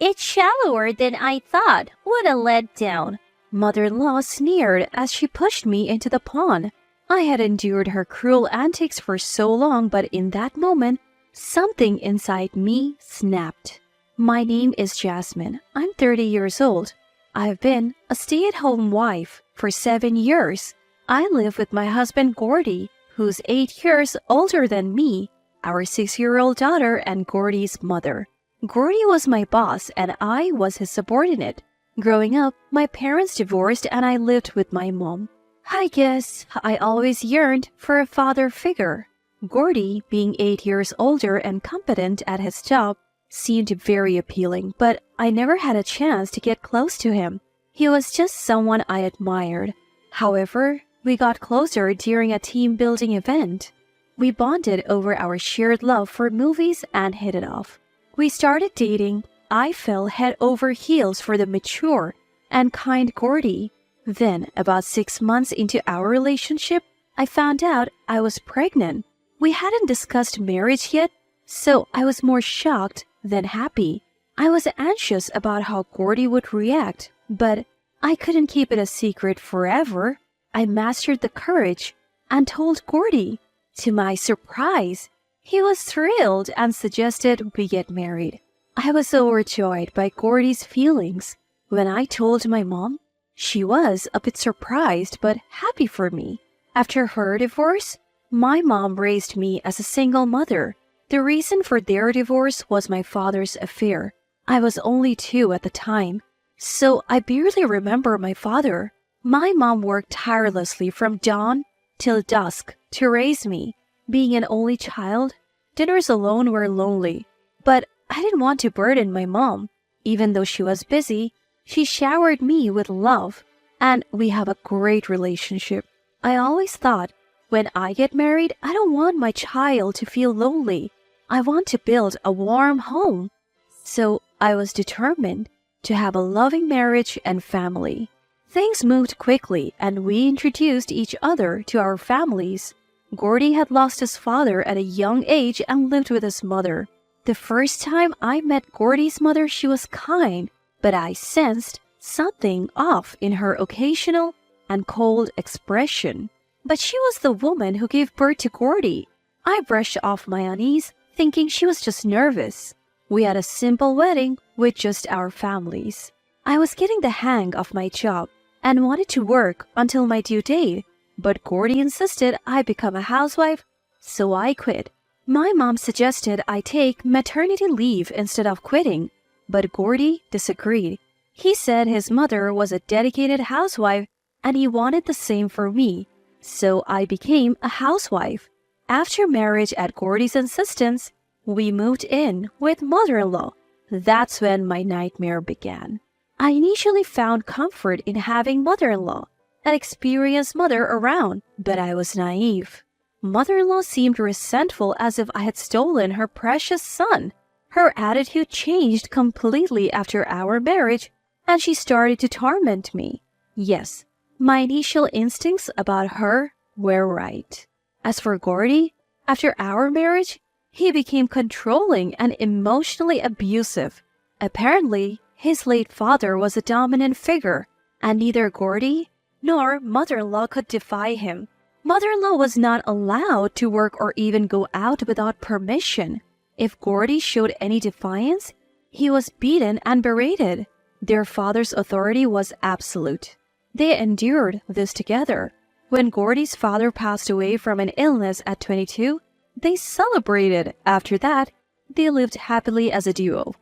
It's shallower than I thought. What a letdown. Mother-in-law sneered as she pushed me into the pond. I had endured her cruel antics for so long, but in that moment, something inside me snapped. My name is Jasmine. I'm 30 years old. I've been a stay-at-home wife for 7 years. I live with my husband Gordy, who's 8 years older than me, our 6-year-old daughter, and Gordy's mother. Gordy was my boss and I was his subordinate. Growing up, my parents divorced and I lived with my mom. I guess I always yearned for a father figure. Gordy, being 8 years older and competent at his job, seemed very appealing, but I never had a chance to get close to him. He was just someone I admired. However, we got closer during a team-building event. We bonded over our shared love for movies and hit it off. We started dating. I fell head over heels for the mature and kind Gordy. Then, about 6 months into our relationship, I found out I was pregnant. We hadn't discussed marriage yet, so I was more shocked than happy. I was anxious about how Gordy would react, but I couldn't keep it a secret forever. I mastered the courage and told Gordy. To my surprise, he was thrilled and suggested we get married. I was overjoyed by Gordy's feelings. When I told my mom, she was a bit surprised but happy for me. After her divorce, my mom raised me as a single mother. The reason for their divorce was my father's affair. I was only 2 at the time, so I barely remember my father. My mom worked tirelessly from dawn till dusk to raise me. Being an only child, dinners alone were lonely, but I didn't want to burden my mom. Even though she was busy, she showered me with love, and we have a great relationship. I always thought, when I get married, I don't want my child to feel lonely. I want to build a warm home. So I was determined to have a loving marriage and family. Things moved quickly and we introduced each other to our families. Gordy had lost his father at a young age and lived with his mother. The first time I met Gordy's mother, she was kind, but I sensed something off in her occasional and cold expression. But she was the woman who gave birth to Gordy. I brushed off my unease, thinking she was just nervous. We had a simple wedding with just our families. I was getting the hang of my job and wanted to work until my due date, but Gordy insisted I become a housewife, so I quit. My mom suggested I take maternity leave instead of quitting, but Gordy disagreed. He said his mother was a dedicated housewife and he wanted the same for me, so I became a housewife. After marriage at Gordy's insistence, we moved in with mother-in-law. That's when my nightmare began. I initially found comfort in having mother-in-law, an experienced mother around, but I was naive. Mother-in-law seemed resentful as if I had stolen her precious son. Her attitude changed completely after our marriage, and she started to torment me. Yes, my initial instincts about her were right. As for Gordy, after our marriage, he became controlling and emotionally abusive. Apparently, his late father was a dominant figure, and neither Gordy nor mother-in-law could defy him. Mother-in-law was not allowed to work or even go out without permission. If Gordy showed any defiance, he was beaten and berated. Their father's authority was absolute. They endured this together. When Gordy's father passed away from an illness at 22, they celebrated. After that, they lived happily as a duo.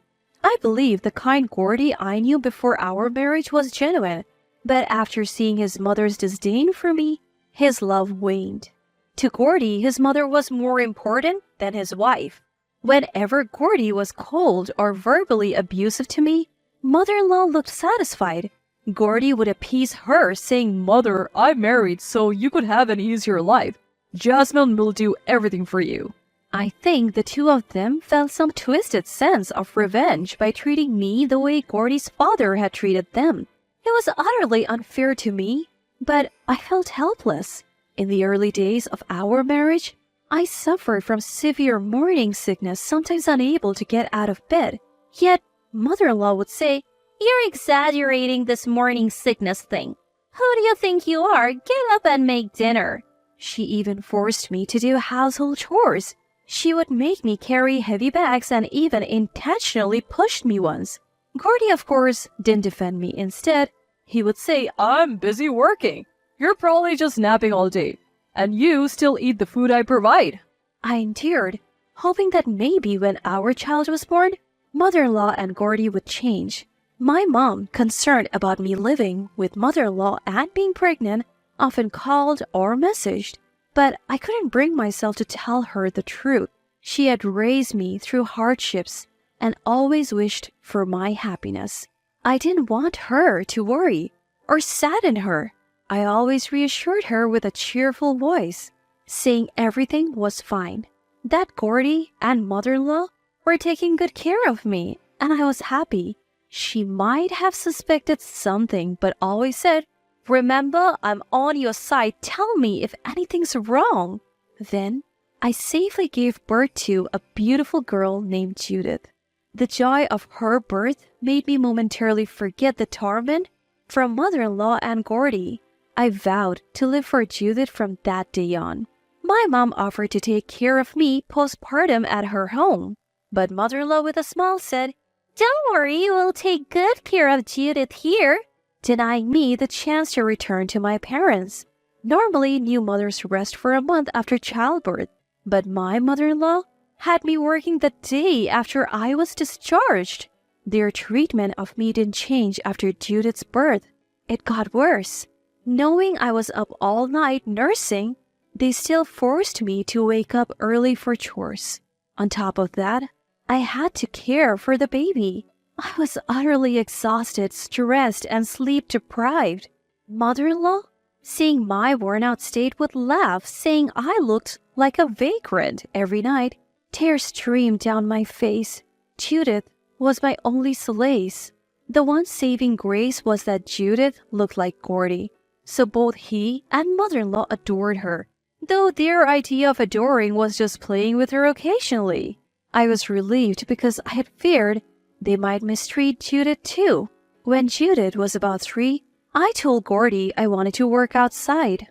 I believe the kind Gordy I knew before our marriage was genuine, but after seeing his mother's disdain for me, his love waned. To Gordy, his mother was more important than his wife. Whenever Gordy was cold or verbally abusive to me, mother-in-law looked satisfied. Gordy would appease her, saying, "Mother, I'm married so you could have an easier life. Jasmine will do everything for you." I think the two of them felt some twisted sense of revenge by treating me the way Gordy's father had treated them. It was utterly unfair to me, but I felt helpless. In the early days of our marriage, I suffered from severe morning sickness, sometimes unable to get out of bed. Yet, Mother-in-law would say, "You're exaggerating this morning sickness thing. Who do you think you are? Get up and make dinner." She even forced me to do household chores. She would make me carry heavy bags and even intentionally pushed me once. Gordy, of course, didn't defend me. Instead, he would say, "I'm busy working. You're probably just napping all day. And you still eat the food I provide." I endured, hoping that maybe when our child was born, mother-in-law and Gordy would change. My mom, concerned about me living with mother-in-law and being pregnant, often called or messaged, but I couldn't bring myself to tell her the truth. She had raised me through hardships and always wished for my happiness. I didn't want her to worry or sadden her. I always reassured her with a cheerful voice, saying everything was fine, that Gordy and mother-in-law were taking good care of me, and I was happy. She might have suspected something, but always said, "Remember, I'm on your side. Tell me if anything's wrong." Then, I safely gave birth to a beautiful girl named Judith. The joy of her birth made me momentarily forget the torment from mother-in-law and Gordy. I vowed to live for Judith from that day on. My mom offered to take care of me postpartum at her home, but mother-in-law with a smile said, "Don't worry, we'll take good care of Judith here," denying me the chance to return to my parents. Normally, new mothers rest for a month after childbirth, but my mother-in-law had me working the day after I was discharged. Their treatment of me didn't change after Judith's birth. It got worse. Knowing I was up all night nursing, they still forced me to wake up early for chores. On top of that, I had to care for the baby. I was utterly exhausted, stressed, and sleep-deprived. Mother-in-law, seeing my worn-out state, would laugh, saying I looked like a vagrant every night. Tears streamed down my face. Judith was my only solace. The one saving grace was that Judith looked like Gordy, so both he and mother-in-law adored her, though their idea of adoring was just playing with her occasionally. I was relieved because I had feared they might mistreat Judith too. When Judith was about 3, I told Gordy I wanted to work outside.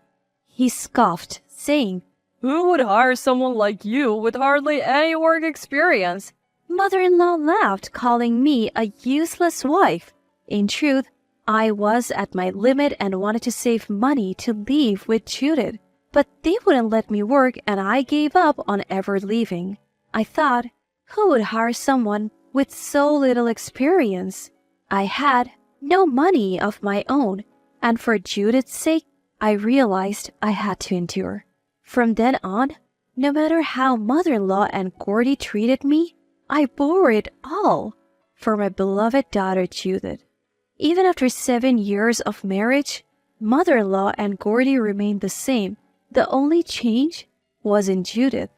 He scoffed, saying, "Who would hire someone like you with hardly any work experience?" Mother-in-law laughed, calling me a useless wife. In truth, I was at my limit and wanted to save money to leave with Judith, but they wouldn't let me work and I gave up on ever leaving. I thought, who would hire someone with so little experience? I had no money of my own, and for Judith's sake, I realized I had to endure. From then on, no matter how mother-in-law and Gordy treated me, I bore it all for my beloved daughter Judith. Even after 7 years of marriage, mother-in-law and Gordy remained the same. The only change was in Judith.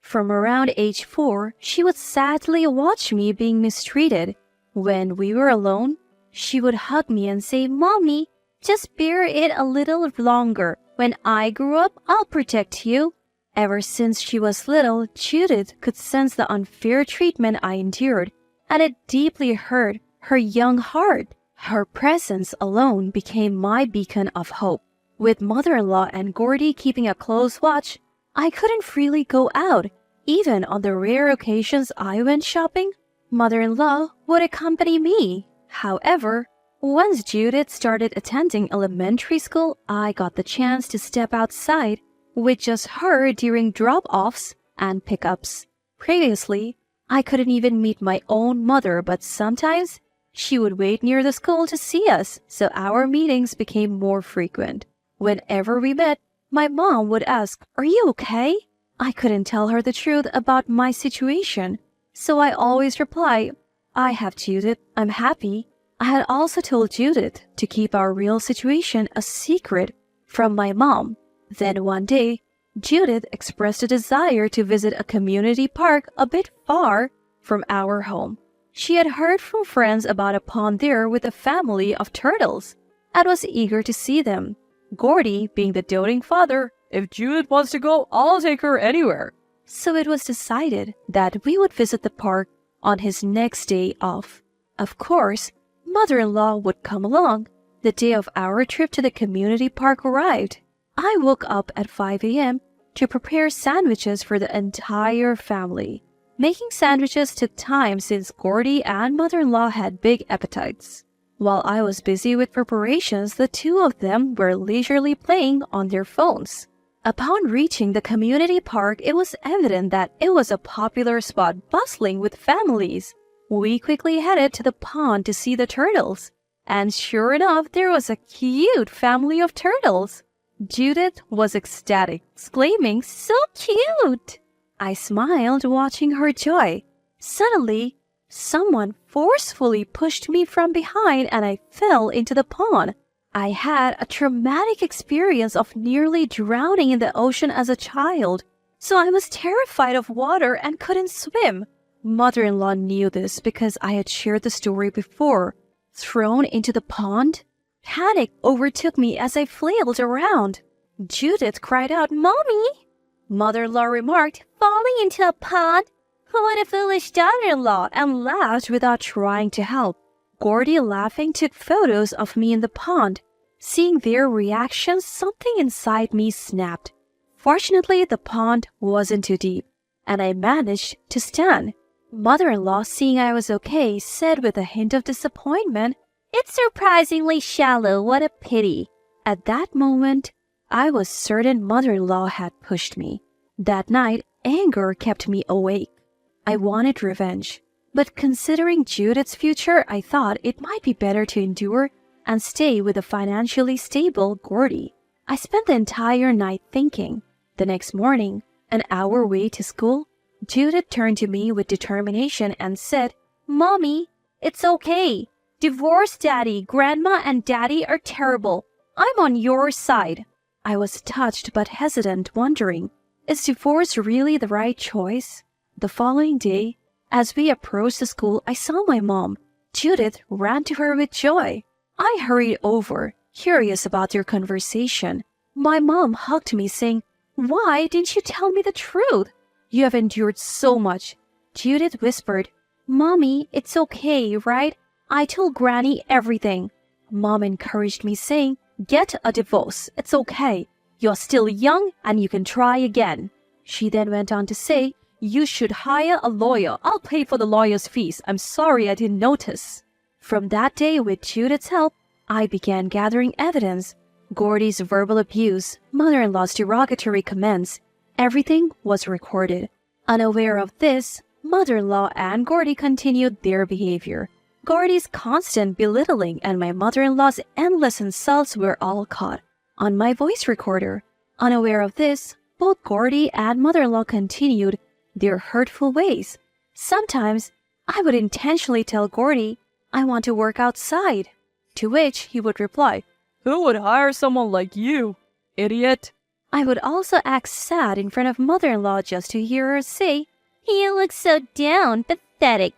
From around age 4, she would sadly watch me being mistreated. When we were alone, she would hug me and say, "Mommy, just bear it a little longer. When I grow up, I'll protect you." Ever since she was little, Judith could sense the unfair treatment I endured, and it deeply hurt her young heart. Her presence alone became my beacon of hope. With mother-in-law and Gordy keeping a close watch, I couldn't freely go out. Even on the rare occasions I went shopping, mother-in-law would accompany me. However, once Judith started attending elementary school, I got the chance to step outside with just her during drop-offs and pickups. Previously, I couldn't even meet my own mother, but sometimes she would wait near the school to see us, so our meetings became more frequent. Whenever we met, my mom would ask, "Are you okay?" I couldn't tell her the truth about my situation, so I always reply, "I have Judith, I'm happy." I had also told Judith to keep our real situation a secret from my mom. Then one day, Judith expressed a desire to visit a community park a bit far from our home. She had heard from friends about a pond there with a family of turtles and was eager to see them. Gordy, being the doting father, "If Judith wants to go, I'll take her anywhere." So it was decided that we would visit the park on his next day off. Of course, mother-in-law would come along. The day of our trip to the community park arrived. I woke up at 5 a.m. to prepare sandwiches for the entire family. Making sandwiches took time since Gordy and mother-in-law had big appetites. While I was busy with preparations, the two of them were leisurely playing on their phones. Upon reaching the community park, it was evident that it was a popular spot bustling with families. We quickly headed to the pond to see the turtles. And sure enough, there was a cute family of turtles. Judith was ecstatic, exclaiming, "So cute!" I smiled, watching her joy. Suddenly, someone forcefully pushed me from behind and I fell into the pond. I had a traumatic experience of nearly drowning in the ocean as a child, so I was terrified of water and couldn't swim. Mother-in-law knew this because I had shared the story before. Thrown into the pond, panic overtook me as I flailed around. Judith cried out, "Mommy!" Mother-in-law remarked, "Falling into a pond? What a foolish daughter-in-law," and laughed without trying to help. Gordy, laughing, took photos of me in the pond. Seeing their reactions, something inside me snapped. Fortunately, the pond wasn't too deep, and I managed to stand. Mother-in-law, seeing I was okay, said with a hint of disappointment, "It's surprisingly shallow, what a pity." At that moment, I was certain mother-in-law had pushed me. That night, anger kept me awake. I wanted revenge, but considering Judith's future, I thought it might be better to endure and stay with a financially stable Gordy. I spent the entire night thinking. The next morning, an hour away to school, Judith turned to me with determination and said, "Mommy, it's okay. Divorce Daddy, Grandma, and Daddy are terrible. I'm on your side." I was touched but hesitant, wondering, is divorce really the right choice? The following day, as we approached the school, I saw my mom. Judith ran to her with joy. I hurried over, curious about their conversation. My mom hugged me, saying, "Why didn't you tell me the truth? You have endured so much." Judith whispered, "Mommy, it's okay, right? I told Granny everything." Mom encouraged me, saying, "Get a divorce. It's okay. You're still young and you can try again." She then went on to say, "You should hire a lawyer. I'll pay for the lawyer's fees. I'm sorry I didn't notice." From that day, with Judith's help, I began gathering evidence. Gordy's verbal abuse, mother-in-law's derogatory comments, everything was recorded. Unaware of this, mother-in-law and Gordy continued their behavior. Gordy's constant belittling and my mother-in-law's endless insults were all caught on my voice recorder. Unaware of this, both Gordy and mother-in-law continued their hurtful ways. Sometimes, I would intentionally tell Gordy, "I want to work outside," to which he would reply, "Who would hire someone like you, idiot?" I would also act sad in front of mother-in-law just to hear her say, "You look so down, pathetic."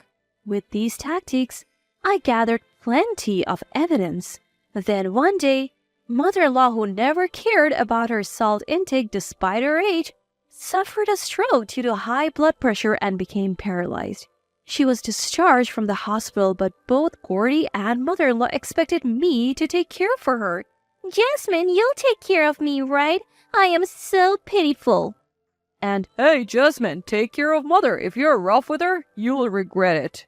With these tactics, I gathered plenty of evidence. Then one day, mother-in-law, who never cared about her salt intake despite her age, suffered a stroke due to high blood pressure and became paralyzed. She was discharged from the hospital, but both Gordy and mother-in-law expected me to take care for her. "Jasmine, you'll take care of me, right? I am so pitiful." And, "Hey, Jasmine, take care of mother. If you're rough with her, you'll regret it."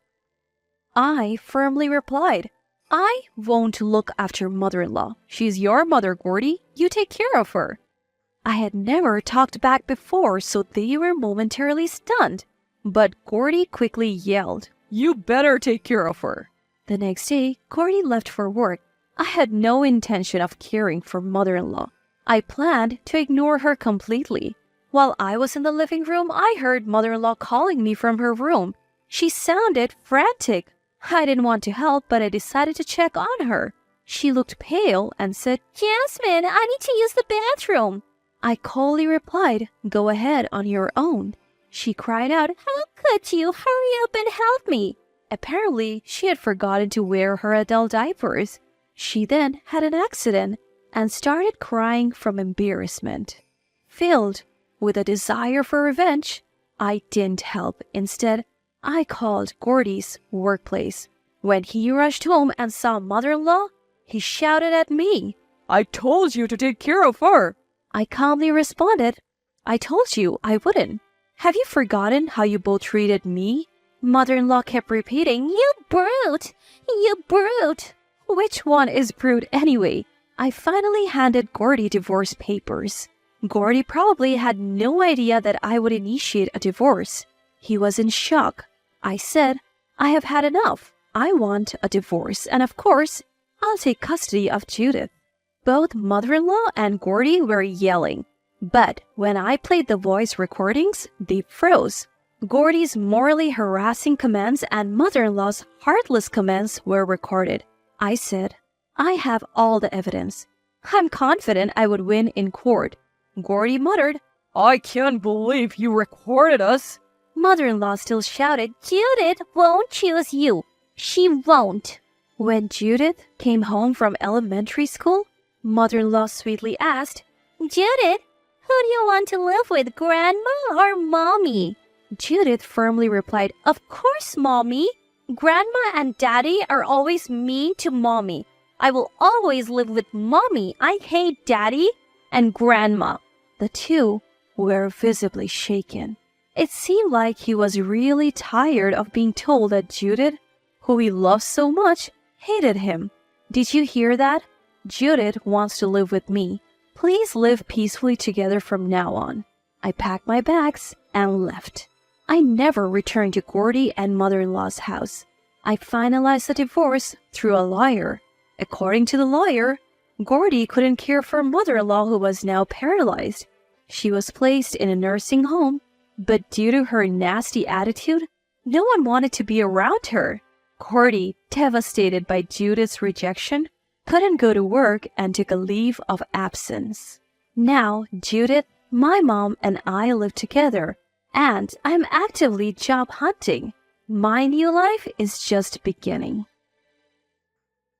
I firmly replied, "I won't look after mother-in-law. She's your mother, Gordy. You take care of her." I had never talked back before, so they were momentarily stunned. But Gordy quickly yelled, "You better take care of her." The next day, Gordy left for work. I had no intention of caring for mother-in-law. I planned to ignore her completely. While I was in the living room, I heard mother-in-law calling me from her room. She sounded frantic. I didn't want to help, but I decided to check on her. She looked pale and said, "Jasmine, I need to use the bathroom." I coldly replied, "Go ahead on your own." She cried out, "How could you? Hurry up and help me." Apparently, she had forgotten to wear her adult diapers. She then had an accident and started crying from embarrassment. Filled with a desire for revenge, I didn't help. Instead, I called Gordy's workplace. When he rushed home and saw mother-in-law, he shouted at me. I told you to take care of her. I calmly responded, I told you I wouldn't. Have you forgotten how you both treated me? Mother-in-law kept repeating, You brute! You brute! Which one is brute anyway? I finally handed Gordy divorce papers. Gordy probably had no idea that I would initiate a divorce. He was in shock. I said, I have had enough. I want a divorce, and of course, I'll take custody of Judith. Both mother-in-law and Gordy were yelling. But when I played the voice recordings, they froze. Gordy's morally harassing commands and mother-in-law's heartless commands were recorded. I said, I have all the evidence. I'm confident I would win in court. Gordy muttered, I can't believe you recorded us. Mother-in-law still shouted, Judith won't choose you. She won't. When Judith came home from elementary school, mother-in-law sweetly asked, Judith, who do you want to live with, Grandma or Mommy? Judith firmly replied, Of course, Mommy. Grandma and Daddy are always mean to Mommy. I will always live with Mommy. I hate Daddy and Grandma. The two were visibly shaken. It seemed like he was really tired of being told that Judith, who he loved so much, hated him. Did you hear that? Judith wants to live with me. Please live peacefully together from now on. I packed my bags and left. I never returned to Gordy and mother-in-law's house. I finalized the divorce through a lawyer. According to the lawyer, Gordy couldn't care for mother-in-law who was now paralyzed. She was placed in a nursing home, but due to her nasty attitude, no one wanted to be around her. Gordy, devastated by Judith's rejection, couldn't go to work and took a leave of absence. Now, Judith, my mom, and I live together, and I'm actively job hunting. My new life is just beginning.